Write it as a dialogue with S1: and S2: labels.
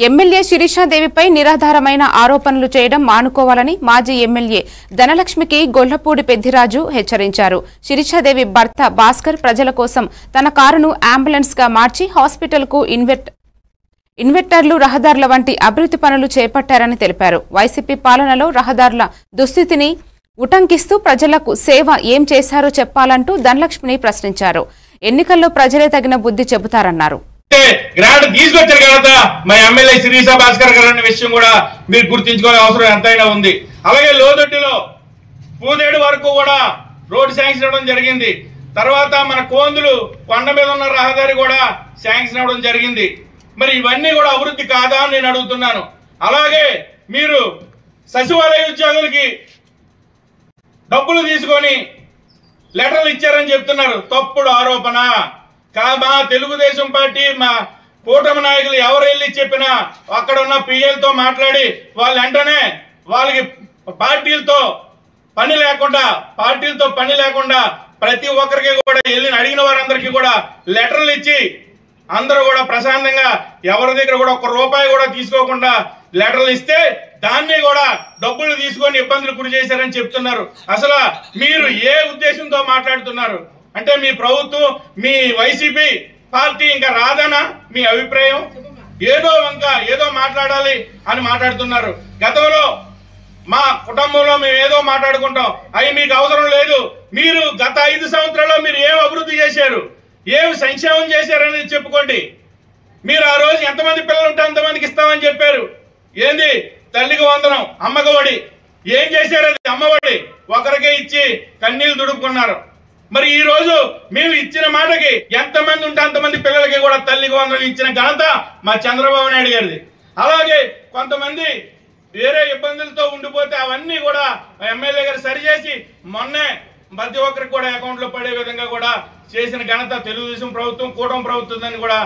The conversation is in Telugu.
S1: ఎమ్మెల్యే శిరీషాదేవిపై నిరాధారమైన ఆరోపణలు చేయడం మానుకోవాలని మాజీ ఎమ్మెల్యే ధనలక్ష్మికి గొల్లపూడి పెద్దిరాజు హెచ్చరించారు. శిరీషాదేవి భర్త భాస్కర్ ప్రజల కోసం తన కారును అంబులెన్స్ గా మార్చి హాస్పిటల్కు ఇన్వెర్టర్లు, రహదారుల వంటి అభివృద్ధి పనులు చేపట్టారని తెలిపారు. వైసీపీ పాలనలో రహదారుల దుస్థితిని ఉటంకిస్తూ ప్రజలకు సేవ ఏం చేశారో చెప్పాలంటూ ధనలక్ష్మిని ప్రశ్నించారు. ఎన్నికల్లో ప్రజలే తగిన బుద్ధి చెబుతారన్నారు.
S2: గ్రాంట్ తీసుకొచ్చారు కదా మా ఎమ్మెల్యే శిరీష భాస్కర్ గారు అనే విషయం కూడా మీరు గుర్తించుకోవాల్సిన అవసరం ఎంతైనా ఉంది. అలాగే లోదొడ్డిలో పూదేడు వరకు కూడా రోడ్డు శాంక్షన్ అవ్వడం జరిగింది. తర్వాత మన కోందులు కొండ మీద ఉన్న రహదారి కూడా శాంక్షన్ అవ్వడం జరిగింది. మరి ఇవన్నీ కూడా అభివృద్ధి కాదా అని నేను అడుగుతున్నాను. అలాగే మీరు సచివాలయ ఉద్యోగులకి డబ్బులు తీసుకొని లెటర్లు ఇచ్చారని చెప్తున్నారు. తప్పుడు ఆరోపణ. మా తెలుగుదేశం పార్టీ మా కూటమి నాయకులు ఎవరు వెళ్ళి చెప్పినా అక్కడ ఉన్న పిఎల్తో మాట్లాడి వాళ్ళు వెంటనే వాళ్ళకి పార్టీలతో పని లేకుండా ప్రతి ఒక్కరికి కూడా వెళ్ళి అడిగిన వారందరికీ కూడా లెటర్లు ఇచ్చి అందరూ కూడా ప్రశాంతంగా ఎవరి దగ్గర కూడా ఒక్క రూపాయి కూడా తీసుకోకుండా లెటర్లు ఇస్తే దాన్ని కూడా డబ్బులు తీసుకొని ఇబ్బందులు గురి చేశారని చెప్తున్నారు. అసలు మీరు ఏ ఉద్దేశంతో మాట్లాడుతున్నారు? అంటే మీ ప్రభుత్వం, మీ వైసీపీ పార్టీ ఇంకా రాదనా మీ అభిప్రాయం? ఏదో మాట్లాడాలి అని మాట్లాడుతున్నారు. గతంలో మా కుటుంబంలో మేము ఏదో మాట్లాడుకుంటాం, అవి మీకు అవసరం లేదు. మీరు గత 5 సంవత్సరాల్లో మీరు ఏం అభివృద్ధి చేశారు, ఏం సంక్షేమం చేశారనేది చెప్పుకోండి. మీరు ఆ రోజు ఎంతమంది పిల్లలు ఉంటే అంతమందికి ఇస్తామని చెప్పారు. ఏంది తల్లికి వందనం, అమ్మకి ఒడి, ఏం చేశారు? అది అమ్మఒడి ఒకరికే ఇచ్చి కన్నీళ్లు దుడుపుకున్నారు. మరి ఈ రోజు మేము ఇచ్చిన మాటకి ఎంతమంది ఉంటే అంతమంది పిల్లలకి కూడా తల్లికి వందనం ఇచ్చిన ఘనత మా చంద్రబాబు నాయుడు గారిది. అలాగే కొంతమంది వేరే ఇబ్బందులతో ఉండిపోతే అవన్నీ కూడా ఎమ్మెల్యే గారు సరిచేసి మొన్నే ప్రతి ఒక్కరికి కూడా అకౌంట్లో పడే విధంగా కూడా చేసిన ఘనత తెలుగుదేశం ప్రభుత్వం, కూటమి ప్రభుత్వం అని కూడా